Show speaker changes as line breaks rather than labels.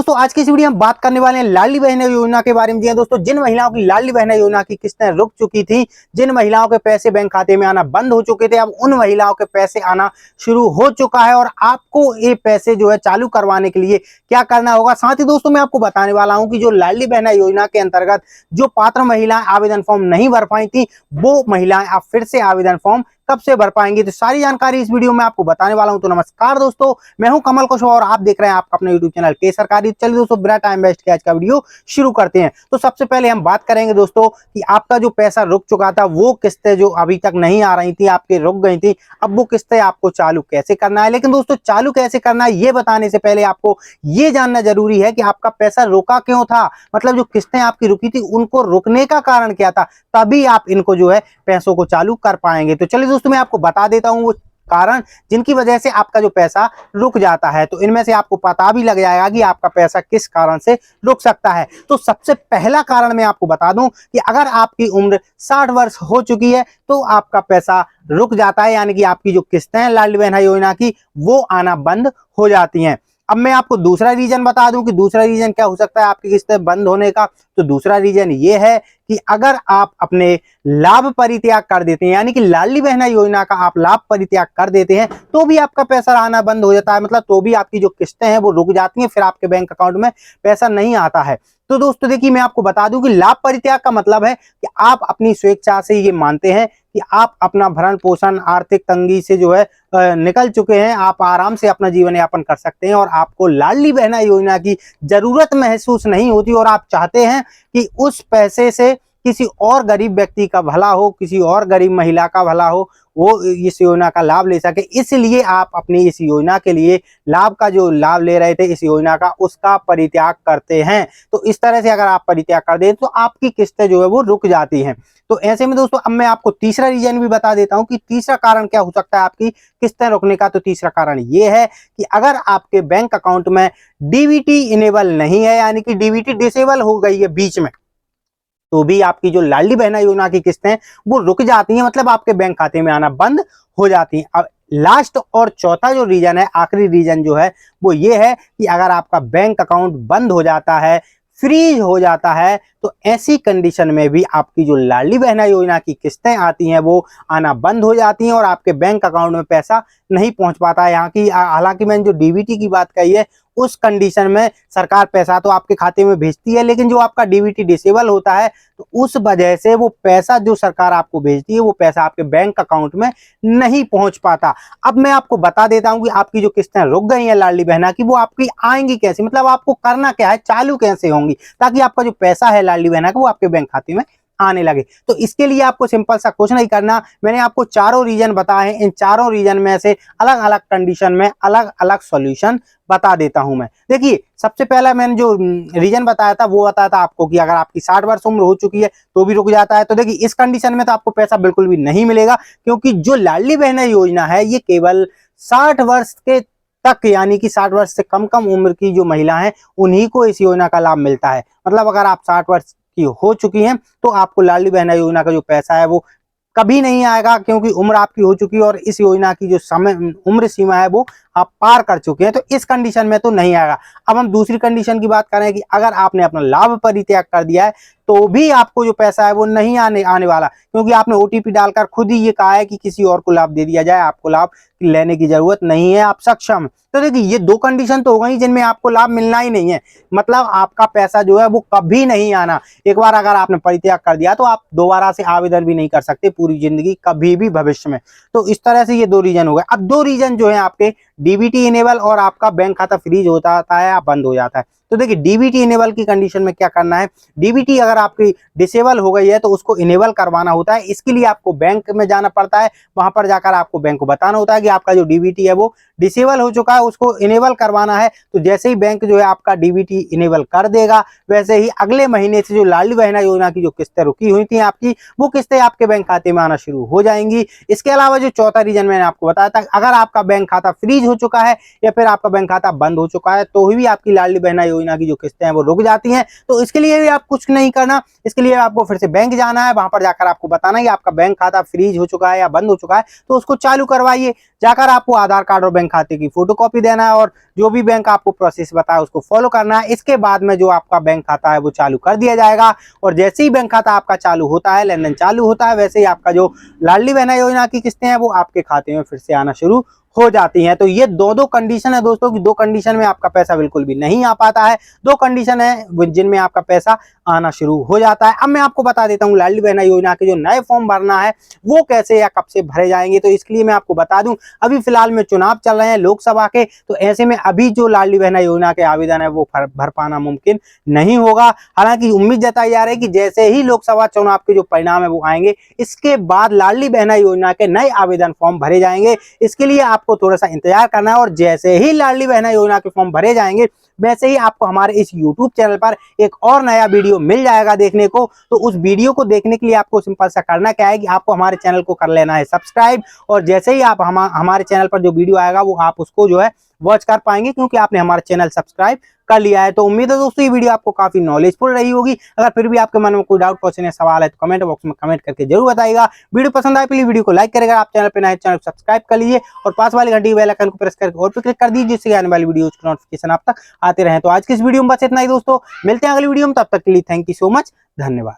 दोस्तों आज की इस वीडियो में बात करने वाले हैं लाडली बहन योजना के बारे में। जी हाँ दोस्तों, जिन महिलाओं की लाडली बहन योजना की किस्तें रुक चुकी थी, जिन महिलाओं के पैसे बैंक खाते में आना बंद हो चुके थे, अब उन महिलाओं के पैसे आना शुरू हो चुका है और आपको ये पैसे जो है चालू करवाने के लिए क्या करना होगा। साथ ही दोस्तों मैं आपको बताने वाला हूं कि जो लाडली बहन योजना के अंतर्गत जो पात्र महिलाएं आवेदन फॉर्म नहीं भर पाई थी, वो महिलाएं अब फिर से आवेदन फॉर्म कब से भर पाएंगे, तो सारी जानकारी इस वीडियो में आपको बताने वाला हूं। तो नमस्कार दोस्तों, मैं हूं कमल कुशवाहा और आप देख रहे हैं आपका अपने यूट्यूब चैनल के सरकारी। चलिए दोस्तों बिना टाइम वेस्ट किए आज का वीडियो शुरू करते हैं। तो सबसे पहले हम बात करेंगे दोस्तों कि आपका जो पैसा रुक चुका था, वो किस्तें जो अभी तक नहीं आ रही थी, आपके रुक गई थी, अब वो किस्तें आपको चालू कैसे करना है। लेकिन दोस्तों चालू कैसे करना है ये बताने से पहले आपको ये जानना जरूरी है कि आपका पैसा रुका क्यों था, मतलब जो किस्तें आपकी रुकी थी उनको रुकने का कारण क्या था, तभी आप इनको जो है पैसों को चालू कर पाएंगे। तो चलिए दोस्तों मैं आपको बता देता हूं वो कारण जिनकी वजह से आपका जो पैसा रुक जाता है। तो इनमें से आपको पता भी लग जाएगा कि आपका पैसा किस कारण से रुक सकता है। तो सबसे पहला कारण मैं आपको बता दूं कि अगर आपकी उम्र 60 वर्ष हो चुकी है तो आपका पैसा रुक जाता है, यानी कि आपकी जो किस्तें हैं लाडली बहन योजना की वो आना बंद हो जाती हैं। अब मैं आपको दूसरा रीजन बता दूं कि दूसरा रीजन क्या हो सकता है आपकी किस्तें बंद होने का। तो दूसरा रीजन ये है कि अगर आप अपने लाभ परित्याग कर देते हैं, यानी कि लाडली बहन योजना का आप लाभ परित्याग कर देते हैं, तो भी आपका पैसा आना बंद हो जाता है, मतलब तो भी आपकी जो किस्तें हैं वो रुक जाती हैं, फिर आपके बैंक अकाउंट में पैसा नहीं आता है। तो दोस्तों देखिए मैं आपको बता दूं कि लाभ परित्याग का मतलब है कि आप अपनी स्वेच्छा से ये मानते हैं कि आप अपना भरण पोषण आर्थिक तंगी से जो है निकल चुके हैं, आप आराम से अपना जीवन यापन कर सकते हैं और आपको लाडली बहन योजना की जरूरत महसूस नहीं होती और आप चाहते हैं कि उस पैसे से किसी और गरीब व्यक्ति का भला हो, किसी और गरीब महिला का भला हो, वो इस योजना का लाभ ले सके। इसलिए आप अपनी इस योजना के लिए लाभ का जो लाभ ले रहे थे इस योजना का, उसका परित्याग करते हैं। तो इस तरह से अगर आप परित्याग कर दें तो आपकी किस्तें जो है वो रुक जाती हैं। तो ऐसे में दोस्तों अब मैं आपको तीसरा रीजन भी बता देता हूं कि तीसरा कारण क्या हो सकता है आपकी किस्तें रुकने का। तो तीसरा कारण ये है कि अगर आपके बैंक अकाउंट में डीबीटी इनेबल नहीं है, यानी कि डीबीटी डिसेबल हो गई है बीच में, तो भी आपकी जो लाडली बहन योजना की किस्तें वो रुक जाती हैं, मतलब आपके बैंक खाते में आना बंद हो जाती हैं। अब लास्ट और चौथा जो रीजन है, आखिरी रीजन जो है वो ये है कि अगर आपका बैंक अकाउंट बंद हो जाता है, फ्रीज हो जाता है, तो ऐसी कंडीशन में भी आपकी जो लाडली बहन योजना की किस्तें आती हैं वो आना बंद हो जाती हैं और आपके बैंक अकाउंट में पैसा नहीं पहुंच पाता है। यहाँ की हालांकि मैंने जो डीबीटी की बात कही है उस कंडीशन में सरकार पैसा तो आपके खाते में भेजती है, लेकिन जो आपका डीबीटी डिसेबल होता है तो उस वजह से वो पैसा जो सरकार आपको भेजती है वो पैसा आपके बैंक अकाउंट में नहीं पहुंच पाता। अब मैं आपको बता देता हूं कि आपकी जो किस्तें रुक गई हैं लाडली बहना की, वो आपकी आएंगी कैसे, मतलब आपको करना क्या है, चालू कैसे होंगी ताकि आपका जो पैसा है लाडली बहना का वो आपके बैंक खाते में आने लगे। तो इसके लिए आपको सिंपल सा कुछ नहीं करना, मैंने आपको चारों रीजन बताए हैं, इन चारों रीजन में से अलग अलग कंडीशन में अलग अलग सॉल्यूशन बता देता हूं मैं। देखिए सबसे पहला मैंने जो रीजन बताया था वो बताया था आपको कि अगर आपकी 60 वर्ष उम्र हो चुकी है तो भी रुक जाता है। तो देखिए इस कंडीशन में तो आपको पैसा बिल्कुल भी नहीं मिलेगा, क्योंकि जो लाडली बहन योजना है ये केवल 60 वर्ष के तक, यानी कि 60 वर्ष से कम कम उम्र की जो महिला है उन्हीं को इस योजना का लाभ मिलता है। मतलब अगर आप 60 वर्ष की हो चुकी हैं तो आपको लाडली बहन योजना का जो पैसा है वो कभी नहीं आएगा, क्योंकि उम्र आपकी हो चुकी है और इस योजना की जो समय उम्र सीमा है वो आप पार कर चुके हैं। तो इस कंडीशन में तो नहीं आएगा। अब हम दूसरी कंडीशन की बात करें कि अगर आपने अपना लाभ परित्याग कर दिया है तो भी आपको जो पैसा है वो नहीं आने वाला, क्योंकि आपने ओटीपी डालकर खुद ही ये कहा है कि किसी और को लाभ दे दिया जाए, आपको लाभ लेने की जरूरत नहीं है, आप सक्षम। तो देखिए ये दो कंडीशन तो हो गई जिनमें आपको लाभ मिलना ही नहीं है, मतलब आपका पैसा जो है वो कभी नहीं आना। एक बार अगर आपने परित्याग कर दिया तो आप दोबारा से आवेदन भी नहीं कर सकते पूरी जिंदगी, कभी भी भविष्य में। तो इस तरह से ये दो रीजन हो गए। अब दो रीजन जो है आपके डीबीटी इनेबल और आपका बैंक खाता फ्रीज होता है या बंद हो जाता है। तो देखिए डीबीटी इनेबल की कंडीशन में क्या करना है, डीबीटी अगर आपकी डिसेबल हो गई है तो उसको इनेबल करवाना होता है। इसके लिए आपको बैंक में जाना पड़ता है, वहां पर जाकर आपको बैंक को बताना होता है कि आपका जो डीबीटी है वो डिसेबल हो चुका है, उसको इनेबल करवाना है। तो जैसे ही बैंक जो है आपका डीबीटी इनेबल कर देगा, वैसे ही अगले महीने से जो लाडली बहन योजना की जो किस्तें रुकी हुई थी आपकी, वो किस्तें आपके बैंक खाते में आना शुरू हो जाएंगी। इसके अलावा जो चौथा रीजन मैंने आपको बताया था, अगर आपका बैंक खाता फ्रीज हो चुका है या फिर आपका बैंक खाता बंद हो चुका है तो भी आपकी लाडली बहन योजना की जो किस्तें हैं वो रुक जाती हैं। तो इसके लिए भी आप कुछ नहीं करना, इसके लिए आपको फिर से बैंक जाना है, वहां पर जाकर आपको बताना है कि आपका बैंक खाता फ्रीज हो चुका है या बंद हो चुका है, तो उसको चालू करवाइए। जाकर आपको आधार कार्ड और बैंक खाते की फोटोकॉपी देना है और जो भी बैंक आपको प्रोसेस बताया उसको फॉलो करना है। इसके बाद में जो आपका बैंक खाता है वो चालू कर दिया जाएगा और जैसे ही बैंक खाता आपका चालू होता है, लेन देन चालू होता है, वैसे ही आपका जो लाडली बहना योजना की किस्तें हैं वो आपके खाते में फिर से आना शुरू हो जाती हैं। तो ये दो कंडीशन है दोस्तों की, 2 कंडीशन में आपका पैसा बिल्कुल भी नहीं आ पाता है, 2 कंडीशन है जिनमें आपका पैसा आना शुरू हो जाता है। अब मैं आपको बता देता हूँ लाडली बहना योजना के जो नए फॉर्म भरना है वो कैसे या कब से भरे जाएंगे। तो इसके लिए मैं आपको बता दूं, अभी फिलहाल में चुनाव चल रहे हैं लोकसभा के, तो ऐसे में अभी जो लाडली बहना योजना के आवेदन है वो भर पाना मुमकिन नहीं होगा। हालांकि उम्मीद जताई जा रही है कि जैसे ही लोकसभा चुनाव के जो परिणाम है वो आएंगे, इसके बाद लाडली बहना योजना के नए आवेदन फॉर्म भरे जाएंगे। इसके लिए आपको थोड़ा सा इंतजार करना है और जैसे ही लाडली बहना योजना के फॉर्म भरे जाएंगे वैसे ही आपको हमारे इस YouTube चैनल पर एक और नया वीडियो मिल जाएगा देखने को। तो उस वीडियो को देखने के लिए आपको सिंपल सा करना क्या है कि आपको हमारे चैनल को कर लेना है सब्सक्राइब, और जैसे ही आप हमारे चैनल पर जो वीडियो आएगा वो आप उसको जो है वॉच कर पाएंगे क्योंकि आपने हमारा चैनल सब्सक्राइब कर लिया है। तो उम्मीद है दोस्तों ये वीडियो आपको काफी नॉलेजफुल रही होगी। अगर फिर भी आपके मन में कोई डाउट, क्वेश्चन या सवाल है तो कमेंट बॉक्स में कमेंट करके जरूर बताइएगा। वीडियो पसंद आए प्लीज वीडियो को लाइक करेगा, आप चैनल पे नए चैनल को सब्सक्राइब कर लीजिए और पास वाली घंटी बेल आइकन को प्रेस करके और पे क्लिक कर दीजिए जिससे आने वाली वीडियो की नोटिफिकेशन आप तक आते रहे। तो आज की इस वीडियो में बस इतना ही दोस्तों, मिलते हैं अगली वीडियो में, तब तक के लिए थैंक यू सो मच, धन्यवाद।